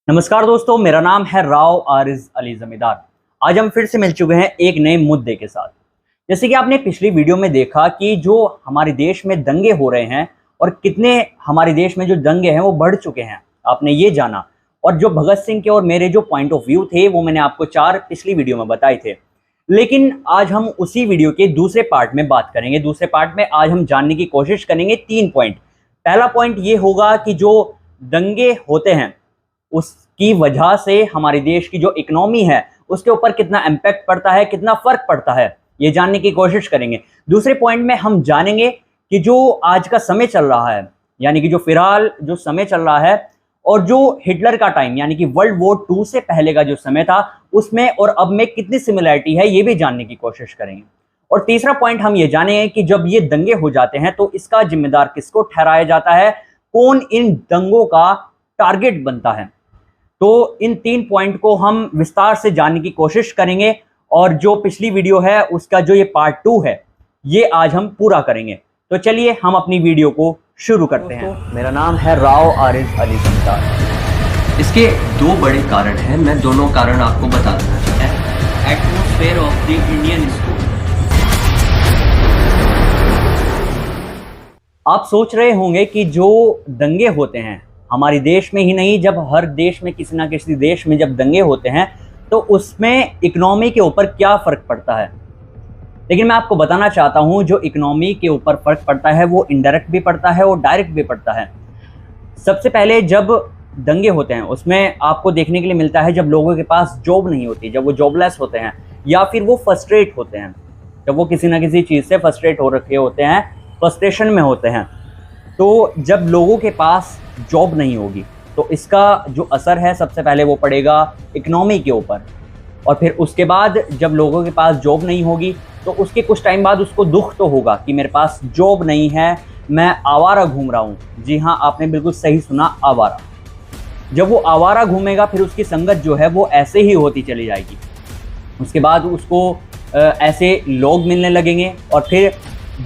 नमस्कार दोस्तों, मेरा नाम है राव आरिज अली जमींदार। आज हम फिर से मिल चुके हैं एक नए मुद्दे के साथ। जैसे कि आपने पिछली वीडियो में देखा कि जो हमारे देश में दंगे हो रहे हैं और कितने हमारे देश में जो दंगे हैं वो बढ़ चुके हैं, आपने ये जाना। और जो भगत सिंह के और मेरे जो पॉइंट ऑफ व्यू थे वो मैंने आपको 4 पिछली वीडियो में बताए थे। लेकिन आज हम उसी वीडियो के दूसरे पार्ट में बात करेंगे। दूसरे पार्ट में आज हम जानने की कोशिश करेंगे 3 पॉइंट। पहला पॉइंट ये होगा कि जो दंगे होते हैं उसकी वजह से हमारे देश की जो इकोनॉमी है उसके ऊपर कितना इम्पैक्ट पड़ता है, कितना फर्क पड़ता है, ये जानने की कोशिश करेंगे। दूसरे पॉइंट में हम जानेंगे कि जो आज का समय चल रहा है, यानी कि जो फिलहाल जो समय चल रहा है और जो हिटलर का टाइम यानी कि वर्ल्ड वॉर 2 से पहले का जो समय था उसमें और अब में कितनी सिमिलरिटी है, ये भी जानने की कोशिश करेंगे। और तीसरा पॉइंट हम ये जानेंगे कि जब ये दंगे हो जाते हैं तो इसका जिम्मेदार किसको ठहराया जाता है, कौन इन दंगों का टारगेट बनता है। तो इन 3 पॉइंट को हम विस्तार से जानने की कोशिश करेंगे और जो पिछली वीडियो है उसका जो ये पार्ट 2 है ये आज हम पूरा करेंगे। तो चलिए हम अपनी वीडियो को शुरू करते हैं। मेरा नाम है राव आरिज अली जमींदार। इसके 2 बड़े कारण हैं, मैं दोनों कारण आपको बता दूंगा। Atmosphere of the Indian school. आप सोच रहे होंगे कि जो दंगे होते हैं हमारे देश में ही नहीं, जब हर देश में किसी ना किसी देश में जब दंगे होते हैं तो उसमें इकोनॉमी के ऊपर क्या फ़र्क पड़ता है। लेकिन मैं आपको बताना चाहता हूं जो इकोनॉमी के ऊपर फ़र्क पड़ता है वो इनडायरेक्ट भी पड़ता है और डायरेक्ट भी पड़ता है। सबसे पहले जब दंगे होते हैं उसमें आपको देखने के लिए मिलता है जब लोगों के पास जॉब नहीं होती, जब वो जॉबलेस होते हैं या फिर वो फ्रस्ट्रेट होते हैं, जब वो किसी ना किसी चीज़ से फ्रस्ट्रेट हो रखे होते हैं, फ्रस्ट्रेशन में होते हैं। तो जब लोगों के पास जॉब नहीं होगी तो इसका जो असर है सबसे पहले वो पड़ेगा इकोनॉमी के ऊपर। और फिर उसके बाद जब लोगों के पास जॉब नहीं होगी तो उसके कुछ टाइम बाद उसको दुख तो होगा कि मेरे पास जॉब नहीं है, मैं आवारा घूम रहा हूँ। जी हाँ, आपने बिल्कुल सही सुना, आवारा। जब वो आवारा घूमेगा फिर उसकी संगत जो है वो ऐसे ही होती चली जाएगी। उसके बाद उसको ऐसे लोग मिलने लगेंगे और फिर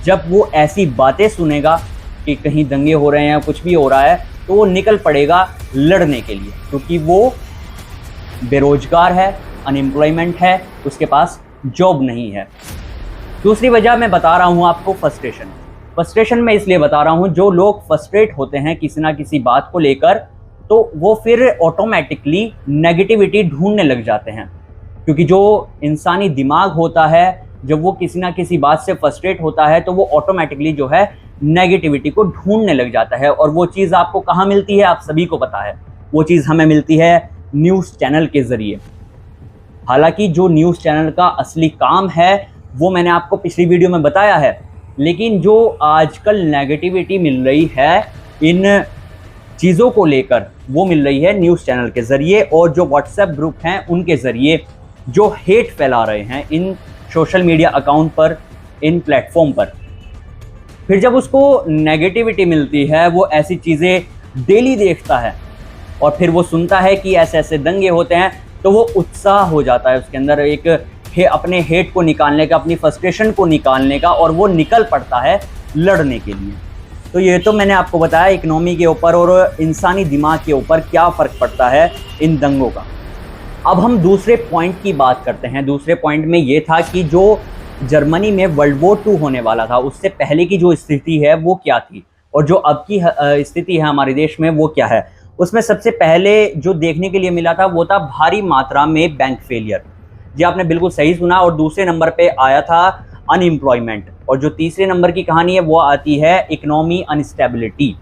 जब वो ऐसी बातें सुनेगा कि कहीं दंगे हो रहे हैं, कुछ भी हो रहा है, तो वो निकल पड़ेगा लड़ने के लिए, क्योंकि वो बेरोजगार है, अनएम्प्लॉयमेंट है, उसके पास जॉब नहीं है। दूसरी वजह मैं बता रहा हूँ आपको फ्रस्ट्रेशन। फ्रस्ट्रेशन मैं इसलिए बता रहा हूँ, जो लोग फ्रस्ट्रेट होते हैं किसी ना किसी बात को लेकर तो वो फिर ऑटोमेटिकली नेगेटिविटी ढूंढने लग जाते हैं। क्योंकि जो इंसानी दिमाग होता है जब वो किसी ना किसी बात से फ्रस्ट्रेट होता है तो वो ऑटोमेटिकली जो है नेगेटिविटी को ढूंढने लग जाता है। और वो चीज़ आपको कहाँ मिलती है, आप सभी को पता है, वो चीज़ हमें मिलती है न्यूज़ चैनल के ज़रिए। हालांकि जो न्यूज़ चैनल का असली काम है वो मैंने आपको पिछली वीडियो में बताया है, लेकिन जो आजकल नेगेटिविटी मिल रही है इन चीज़ों को लेकर वो मिल रही है न्यूज़ चैनल के ज़रिए और जो व्हाट्सएप ग्रुप हैं उनके ज़रिए, जो हेट फैला रहे हैं इन सोशल मीडिया अकाउंट पर, इन प्लेटफॉर्म पर। फिर जब उसको नेगेटिविटी मिलती है वो ऐसी चीज़ें डेली देखता है और फिर वो सुनता है कि ऐसे ऐसे दंगे होते हैं तो वो उत्साह हो जाता है उसके अंदर एक अपने हेट को निकालने का, अपनी फ्रस्ट्रेशन को निकालने का, और वो निकल पड़ता है लड़ने के लिए। तो ये तो मैंने आपको बताया इकोनॉमी के ऊपर और इंसानी दिमाग के ऊपर क्या फ़र्क पड़ता है इन दंगों का। अब हम दूसरे पॉइंट की बात करते हैं। दूसरे पॉइंट में ये था कि जो जर्मनी में वर्ल्ड वॉर 2 होने वाला था उससे पहले की जो स्थिति है वो क्या थी और जो अब की स्थिति है हमारे देश में वो क्या है। उसमें सबसे पहले जो देखने के लिए मिला था वो था भारी मात्रा में बैंक फेलियर। जी आपने बिल्कुल सही सुना। और दूसरे नंबर पे आया था अनएम्प्लॉयमेंट और जो तीसरे नंबर की कहानी है वो आती है इकोनॉमी अनस्टेबिलिटी।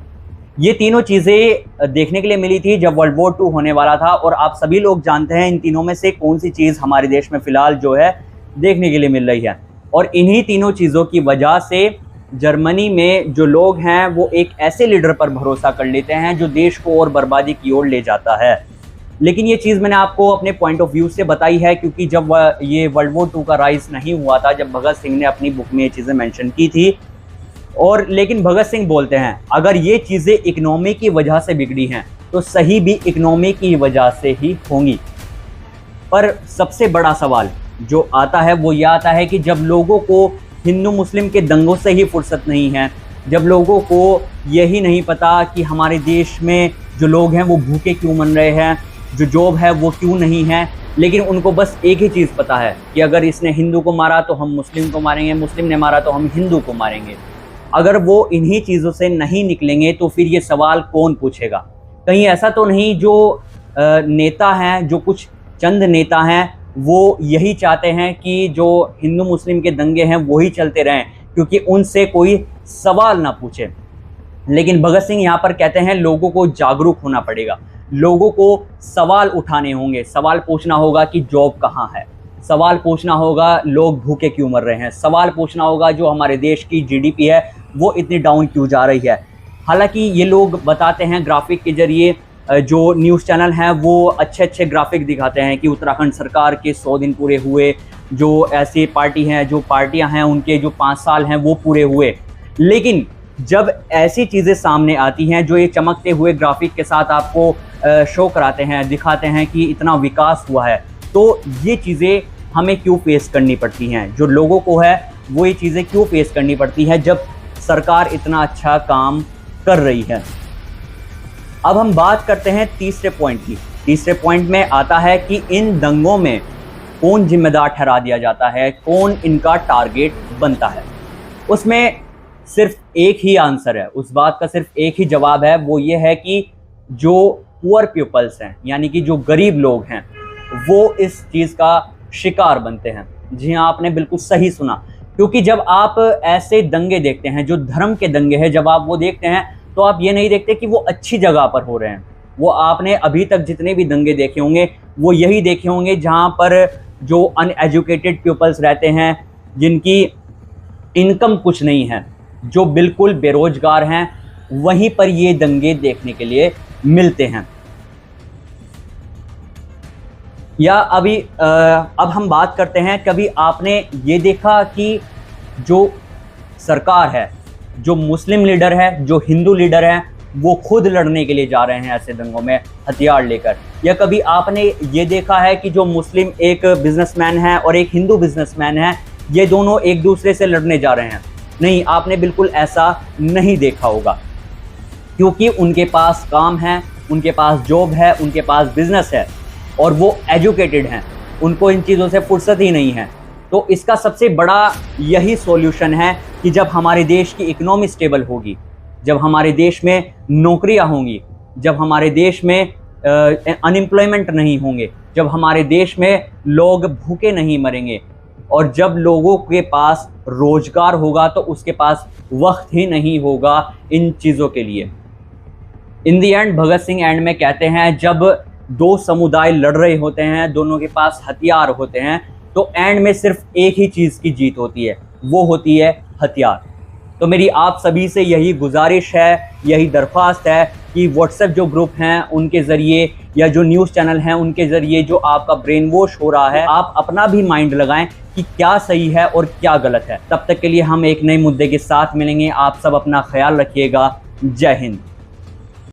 ये तीनों चीज़ें देखने के लिए मिली थी जब वर्ल्ड वॉर 2 होने वाला था। और आप सभी लोग जानते हैं इन तीनों में से कौन सी चीज़ हमारे देश में फ़िलहाल जो है देखने के लिए मिल रही है। और इन्हीं तीनों चीज़ों की वजह से जर्मनी में जो लोग हैं वो एक ऐसे लीडर पर भरोसा कर लेते हैं जो देश को और बर्बादी की ओर ले जाता है। लेकिन ये चीज़ मैंने आपको अपने पॉइंट ऑफ व्यू से बताई है, क्योंकि जब ये वर्ल्ड वॉर 2 का राइज नहीं हुआ था, जब भगत सिंह ने अपनी बुक में ये चीज़ें मेंशन की थी। और लेकिन भगत सिंह बोलते हैं अगर ये चीज़ें इकोनॉमी की वजह से बिगड़ी हैं तो सही भी इकोनॉमी की वजह से ही होंगी। पर सबसे बड़ा सवाल जो आता है वो यह आता है कि जब लोगों को हिंदू मुस्लिम के दंगों से ही फुर्सत नहीं है, जब लोगों को यही नहीं पता कि हमारे देश में जो लोग हैं वो भूखे क्यों मर रहे हैं, जो जॉब है वो क्यों नहीं है, लेकिन उनको बस एक ही चीज़ पता है कि अगर इसने हिंदू को मारा तो हम मुस्लिम को मारेंगे, मुस्लिम ने मारा तो हम हिंदू को मारेंगे। अगर वो इन्हीं चीज़ों से नहीं निकलेंगे तो फिर ये सवाल कौन पूछेगा? कहीं ऐसा तो नहीं जो नेता हैं, जो कुछ चंद नेता हैं, वो यही चाहते हैं कि जो हिंदू मुस्लिम के दंगे हैं वही चलते रहें क्योंकि उनसे कोई सवाल ना पूछे। लेकिन भगत सिंह यहाँ पर कहते हैं लोगों को जागरूक होना पड़ेगा, लोगों को सवाल उठाने होंगे, सवाल पूछना होगा कि जॉब कहाँ है, सवाल पूछना होगा लोग भूखे क्यों मर रहे हैं, सवाल पूछना होगा जो हमारे देश की जीडीपी है वो इतनी डाउन क्यों जा रही है। हालांकि ये लोग बताते हैं ग्राफिक के जरिए, जो न्यूज़ चैनल हैं वो अच्छे अच्छे ग्राफिक दिखाते हैं कि उत्तराखंड सरकार के 100 दिन पूरे हुए, जो ऐसी पार्टी हैं, जो पार्टियां हैं उनके जो 5 साल हैं वो पूरे हुए। लेकिन जब ऐसी चीज़ें सामने आती हैं जो ये चमकते हुए ग्राफिक के साथ आपको शो कराते हैं, दिखाते हैं कि इतना विकास हुआ है, तो ये चीज़ें हमें क्यों फेस करनी पड़ती हैं, जो लोगों को है वो ये चीज़ें क्यों फेस करनी पड़ती है जब सरकार इतना अच्छा काम कर रही है। अब हम बात करते हैं तीसरे पॉइंट की। तीसरे पॉइंट में आता है कि इन दंगों में कौन जिम्मेदार ठहरा दिया जाता है, कौन इनका टारगेट बनता है। उसमें सिर्फ एक ही आंसर है, उस बात का सिर्फ एक ही जवाब है, वो ये है कि जो पुअर पीपल्स हैं, यानी कि जो गरीब लोग हैं, वो इस चीज़ का शिकार बनते हैं। जी हाँ, आपने बिल्कुल सही सुना, क्योंकि जब आप ऐसे दंगे देखते हैं जो धर्म के दंगे हैं, जब आप वो देखते हैं तो आप ये नहीं देखते कि वो अच्छी जगह पर हो रहे हैं। वो आपने अभी तक जितने भी दंगे देखे होंगे वो यही देखे होंगे जहाँ पर जो अनएजुकेटेड पीपल्स रहते हैं, जिनकी इनकम कुछ नहीं है, जो बिल्कुल बेरोजगार हैं, वहीं पर ये दंगे देखने के लिए मिलते हैं। या अभी अब हम बात करते हैं, कभी आपने ये देखा कि जो सरकार है, जो मुस्लिम लीडर है, जो हिंदू लीडर है, वो खुद लड़ने के लिए जा रहे हैं ऐसे दंगों में हथियार लेकर? या कभी आपने ये देखा है कि जो मुस्लिम एक बिजनेसमैन है और एक हिंदू बिजनेसमैन है, ये दोनों एक दूसरे से लड़ने जा रहे हैं? नहीं, आपने बिल्कुल ऐसा नहीं देखा होगा, क्योंकि उनके पास काम है, उनके पास जॉब है, उनके पास बिजनेस है और वो एजुकेटेड हैं, उनको इन चीज़ों से फुर्सत ही नहीं है। तो इसका सबसे बड़ा यही सॉल्यूशन है कि जब हमारे देश की इकोनॉमी स्टेबल होगी, जब हमारे देश में नौकरियां होंगी, जब हमारे देश में अनएम्प्लॉयमेंट नहीं होंगे, जब हमारे देश में लोग भूखे नहीं मरेंगे और जब लोगों के पास रोजगार होगा तो उसके पास वक्त ही नहीं होगा इन चीज़ों के लिए। इन दी एंड भगत सिंह एंड में कहते हैं, जब दो समुदाय लड़ रहे होते हैं, दोनों के पास हथियार होते हैं, तो एंड में सिर्फ एक ही चीज़ की जीत होती है, वो होती है हथियार। तो मेरी आप सभी से यही गुजारिश है, यही दरख्वास्त है कि व्हाट्सएप जो ग्रुप हैं उनके ज़रिए या जो न्यूज़ चैनल हैं उनके ज़रिए जो आपका ब्रेन वॉश हो रहा है, आप अपना भी माइंड लगाएं कि क्या सही है और क्या गलत है। तब तक के लिए हम एक नए मुद्दे के साथ मिलेंगे। आप सब अपना ख्याल रखिएगा। जय हिंद।